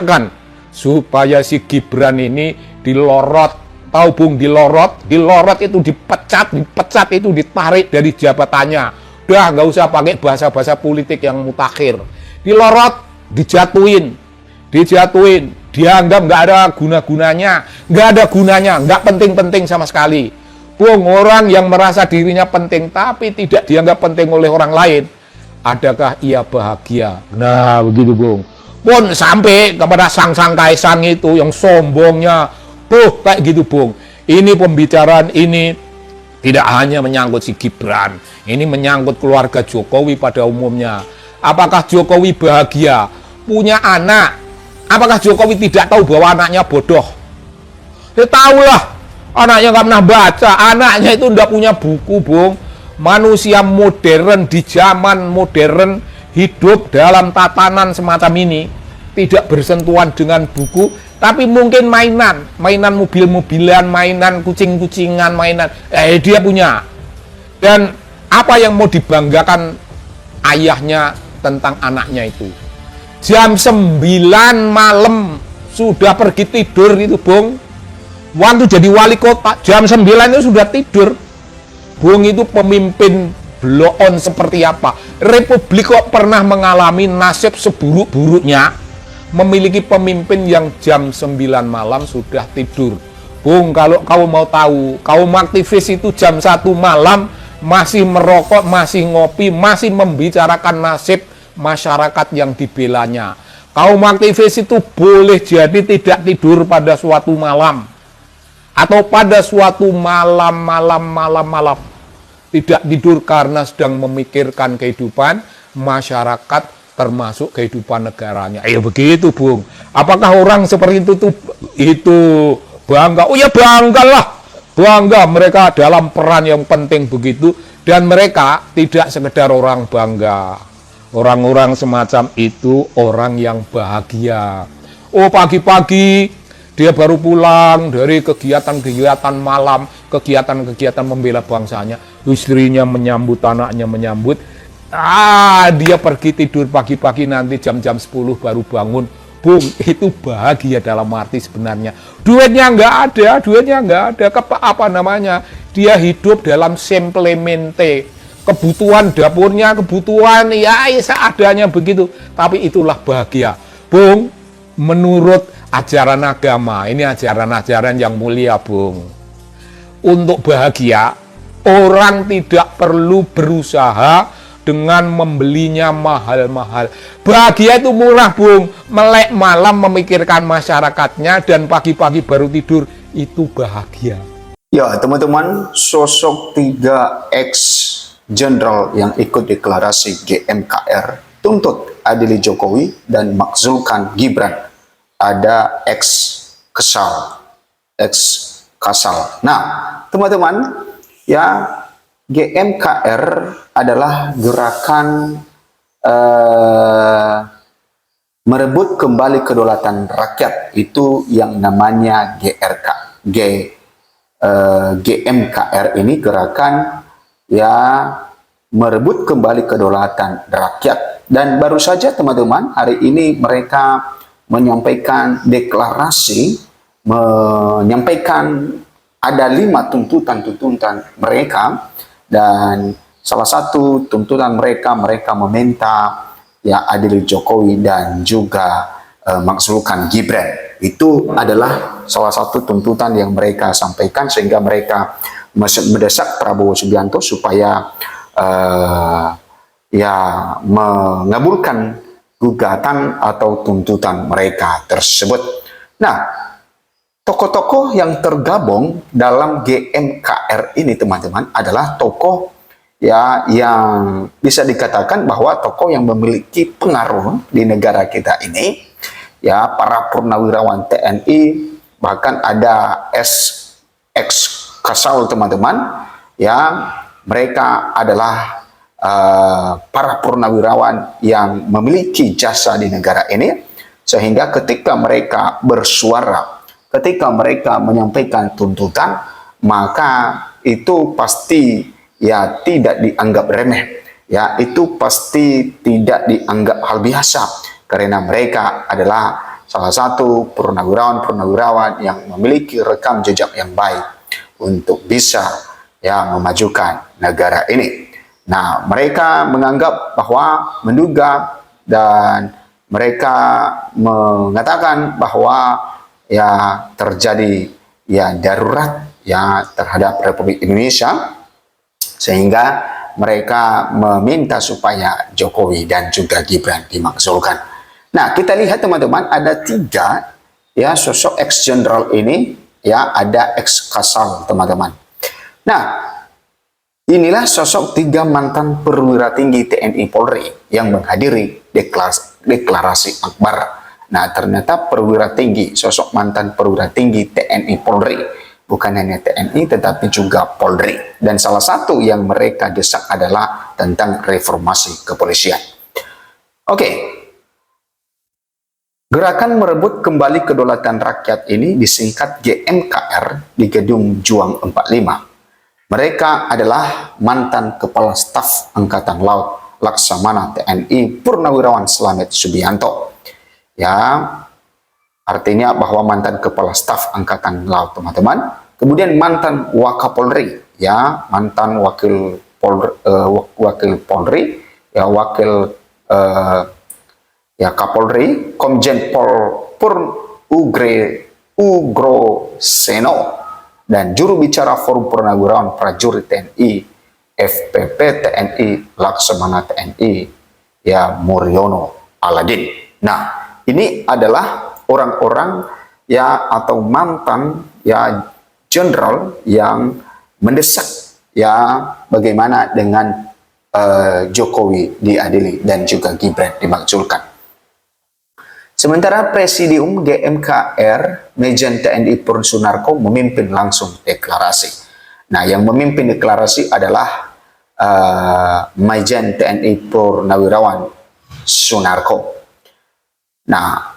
kan supaya si Gibran ini dilorot. Tahu Bung, dilorot itu dipecat itu ditarik dari jabatannya. Udah nggak usah pakai bahasa-bahasa politik yang mutakhir. Dilorot, dijatuhin, dianggap nggak ada guna-gunanya, nggak penting-penting sama sekali. Bung, orang yang merasa dirinya penting tapi tidak dianggap penting oleh orang lain, adakah ia bahagia? Nah, begitu Bung. Pun sampai kepada sang Kaisang itu yang sombongnya, kayak gitu Bung. Ini pembicaraan ini tidak hanya menyangkut si Gibran, ini menyangkut keluarga Jokowi pada umumnya. Apakah Jokowi bahagia? Punya anak. Apakah Jokowi tidak tahu bahwa anaknya bodoh? Ya tahulah, anaknya nggak pernah baca, anaknya itu tidak punya buku Bung. Manusia modern di zaman modern hidup dalam tatanan semacam ini, tidak bersentuhan dengan buku, tapi mungkin mainan mobil-mobilan, mainan kucing-kucingan, mainan dia punya. Dan apa yang mau dibanggakan ayahnya tentang anaknya itu? Jam 9 malam sudah pergi tidur itu Bung. Waktu jadi wali kota jam 9 itu sudah tidur. Bung, itu pemimpin blow on seperti apa? Republik kok pernah mengalami nasib seburuk-buruknya memiliki pemimpin yang jam 9 malam sudah tidur. Bung, kalau kau mau tahu, kaum aktivis itu jam 1 malam masih merokok, masih ngopi, masih membicarakan nasib masyarakat yang dibelanya. Kaum aktivis itu boleh jadi tidak tidur pada suatu malam, atau pada suatu malam tidak tidur karena sedang memikirkan kehidupan masyarakat, termasuk kehidupan negaranya. Ya begitu Bung. Apakah orang seperti itu bangga? Oh ya banggalah, bangga mereka dalam peran yang penting begitu. Dan mereka tidak sekedar orang bangga, orang-orang semacam itu orang yang bahagia. Oh, pagi-pagi dia baru pulang dari kegiatan-kegiatan malam, kegiatan-kegiatan membela bangsanya, istrinya menyambut, anaknya menyambut. Dia pergi tidur pagi-pagi, nanti jam-jam 10 baru bangun. Bung, itu bahagia dalam arti sebenarnya. Duitnya nggak ada. Apa namanya? Dia hidup dalam simplemente. Kebutuhan dapurnya, kebutuhan ya seadanya begitu. Tapi itulah bahagia. Bung, menurut ajaran agama, ini ajaran-ajaran yang mulia Bung. Untuk bahagia, orang tidak perlu berusaha dengan membelinya mahal-mahal. Bahagia itu murah Bung. Melek malam memikirkan masyarakatnya dan pagi-pagi baru tidur, itu bahagia. Ya teman-teman, sosok 3 ex-jenderal yang ikut deklarasi GMKR tuntut adili Jokowi dan makzulkan Gibran. Ada ex-Kasal. Nah teman-teman, ya GMKR adalah gerakan merebut kembali kedaulatan rakyat, itu yang namanya GMKR ini gerakan ya merebut kembali kedaulatan rakyat. Dan baru saja teman-teman, hari ini mereka menyampaikan deklarasi, menyampaikan ada 5 tuntutan mereka. Dan salah satu tuntutan mereka meminta ya adili Jokowi dan juga makzulkan Gibran. Itu adalah salah satu tuntutan yang mereka sampaikan, sehingga mereka mendesak Prabowo Subianto supaya ya mengabulkan gugatan atau tuntutan mereka tersebut. Nah, tokoh-tokoh yang tergabung dalam GMKR ini teman-teman adalah tokoh ya yang bisa dikatakan bahwa tokoh yang memiliki pengaruh di negara kita ini, ya para purnawirawan TNI, bahkan ada ex-Kasal teman-teman, yang mereka adalah para purnawirawan yang memiliki jasa di negara ini, sehingga ketika mereka bersuara, ketika mereka menyampaikan tuntutan, maka itu pasti ya tidak dianggap remeh, ya itu pasti tidak dianggap hal biasa, karena mereka adalah salah satu purnawirawan yang memiliki rekam jejak yang baik untuk bisa ya memajukan negara ini. Nah, mereka menganggap bahwa menduga dan mereka mengatakan bahwa ya terjadi ya darurat ya terhadap Republik Indonesia, sehingga mereka meminta supaya Jokowi dan juga Gibran dimakzulkan. Nah, kita lihat teman-teman, ada 3 ya sosok ex jenderal ini, ya ada ex Kasal teman-teman. Nah, inilah sosok 3 mantan perwira tinggi TNI Polri yang menghadiri deklarasi Akbar. Nah, ternyata perwira tinggi, sosok mantan perwira tinggi TNI Polri, bukan hanya TNI tetapi juga Polri. Dan salah satu yang mereka desak adalah tentang reformasi kepolisian. Oke. Gerakan merebut kembali kedaulatan rakyat ini disingkat GMKR di Gedung Juang 45. Mereka adalah mantan Kepala Staf Angkatan Laut Laksamana TNI Purnawirawan Slamet Subianto. Ya, artinya bahwa mantan Kepala Staf Angkatan Laut, teman-teman. Kemudian mantan Wakapolri, ya, mantan wakil Polri, ya wakil ya Kapolri, Komjen Pol Purn Ugroseno, dan juru bicara Forum Purnawirawan Prajurit TNI FPP TNI Laksamana TNI ya Muryono Aladin. Nah, ini adalah orang-orang ya atau mantan ya jenderal yang mendesak ya bagaimana dengan Jokowi diadili dan juga Gibran dimakzulkan. Sementara Presidium GMKR Majen TNI Purn Sunarko memimpin langsung deklarasi. Nah, yang memimpin deklarasi adalah Majen TNI Purnawirawan Sunarko. Nah,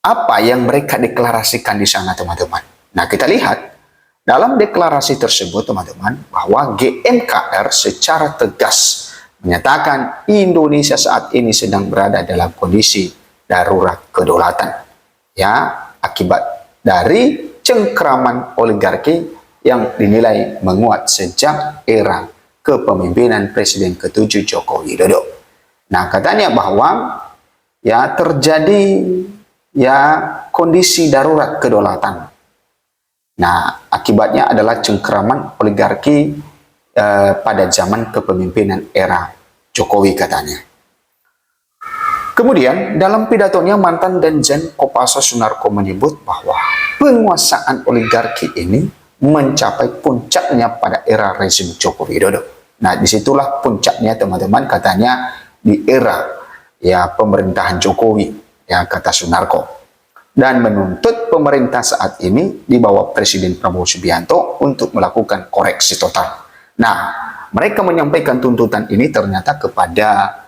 apa yang mereka deklarasikan di sana, teman-teman? Nah, kita lihat dalam deklarasi tersebut, teman-teman, bahwa GMKR secara tegas menyatakan Indonesia saat ini sedang berada dalam kondisi darurat kedaulatan, ya, akibat dari cengkraman oligarki yang dinilai menguat sejak era kepemimpinan Presiden ke-7 Joko Widodo. Nah, katanya bahwa ya terjadi ya kondisi darurat kedaulatan. Nah, akibatnya adalah cengkraman oligarki pada zaman kepemimpinan era Jokowi, katanya. Kemudian dalam pidatonya mantan Danjen Kopassus Sunarko menyebut bahwa penguasaan oligarki ini mencapai puncaknya pada era rezim Joko Widodo. Nah, disitulah puncaknya, teman-teman, katanya di era ya pemerintahan Jokowi, ya kata Sunarko, dan menuntut pemerintah saat ini di bawah Presiden Prabowo Subianto untuk melakukan koreksi total. Nah, mereka menyampaikan tuntutan ini ternyata kepada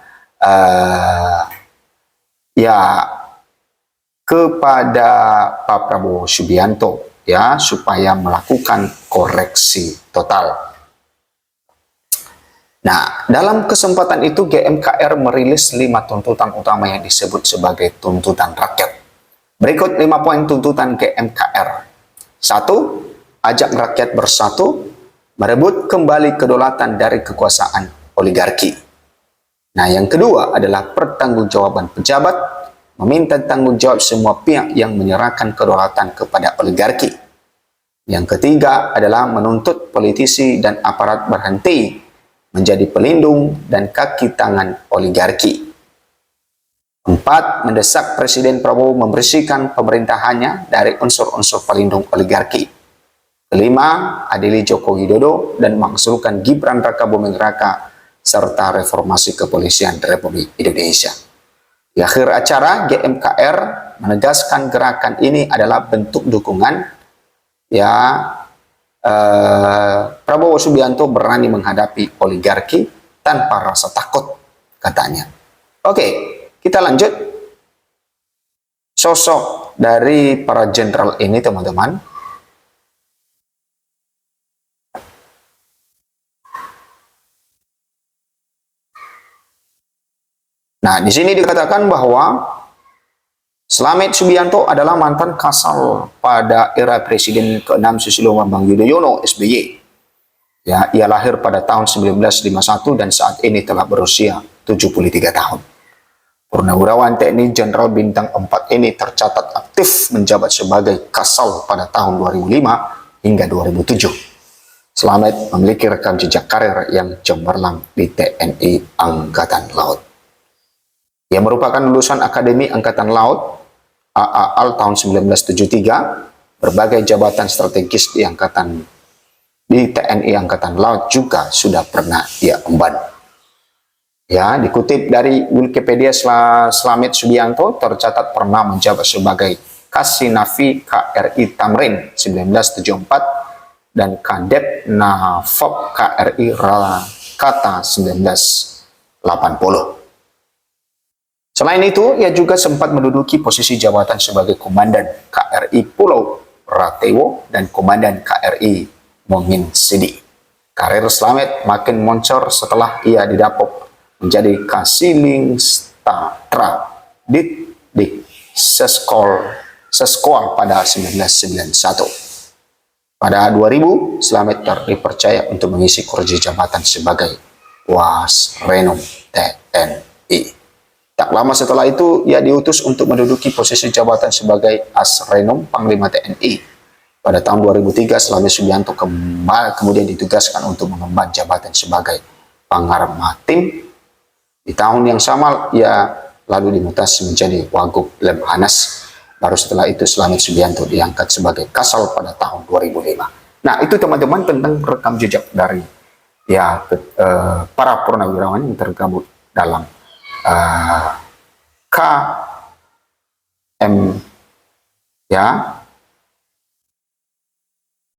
kepada Pak Prabowo Subianto, ya, supaya melakukan koreksi total. Nah, dalam kesempatan itu GMKR merilis 5 tuntutan utama yang disebut sebagai tuntutan rakyat. Berikut 5 poin tuntutan GMKR. 1. Ajak rakyat bersatu merebut kembali kedaulatan dari kekuasaan oligarki. Nah, yang kedua adalah pertanggungjawaban pejabat, meminta tanggung jawab semua pihak yang menyerahkan kedaulatan kepada oligarki. Yang ketiga adalah menuntut politisi dan aparat berhenti menjadi pelindung dan kaki tangan oligarki. 4. Mendesak Presiden Prabowo membersihkan pemerintahannya dari unsur-unsur pelindung oligarki. 5. Adili Joko Widodo dan makzulkan Gibran Rakabuming Raka serta reformasi kepolisian Republik Indonesia. Di akhir acara, GMKR menegaskan gerakan ini adalah bentuk dukungan ya Prabowo Subianto berani menghadapi oligarki tanpa rasa takut, katanya. Oke, kita lanjut. Sosok dari para jenderal ini, teman-teman. Nah, di sini dikatakan bahwa Slamet Subianto adalah mantan Kasal pada era Presiden ke-6 Susilo Bambang Yudhoyono SBY. Ya, ia lahir pada tahun 1951 dan saat ini telah berusia 73 tahun. Purnawirawan TNI Jenderal Bintang 4 ini tercatat aktif menjabat sebagai Kasal pada tahun 2005 hingga 2007. Slamet memiliki rekam jejak karir yang cemerlang di TNI Angkatan Laut. Ia merupakan lulusan Akademi Angkatan Laut AAL tahun 1973. Berbagai jabatan strategis di TNI Angkatan Laut juga sudah pernah ia emban. Ya, dikutip dari Wikipedia, Slamet Subianto tercatat pernah menjabat sebagai Kasinavi KRI Tamrin 1974 dan Kadep Navop KRI Rakata 1980. Selain itu, ia juga sempat menduduki posisi jabatan sebagai Komandan KRI Pulau Ratewo dan Komandan KRI Mongin Sidi. Karir Slamet makin moncor setelah ia didapuk menjadi Kasiling Statra Dik Seskol pada 1991. Pada 2000, Slamet dipercaya untuk mengisi kursi jabatan sebagai Wasrenom TNI. Tak lama setelah itu, ia diutus untuk menduduki posisi jabatan sebagai Asrenom Panglima TNI. Pada tahun 2003, Slamet Subianto kemudian ditugaskan untuk mengemban jabatan sebagai Panglima Tim. Di tahun yang sama, ia lalu dimutasi menjadi Wagub Lemhanas. Baru setelah itu, Slamet Subianto diangkat sebagai Kasal pada tahun 2005. Nah, itu teman-teman tentang rekam jejak dari para purnawirawan yang tergabung dalam KM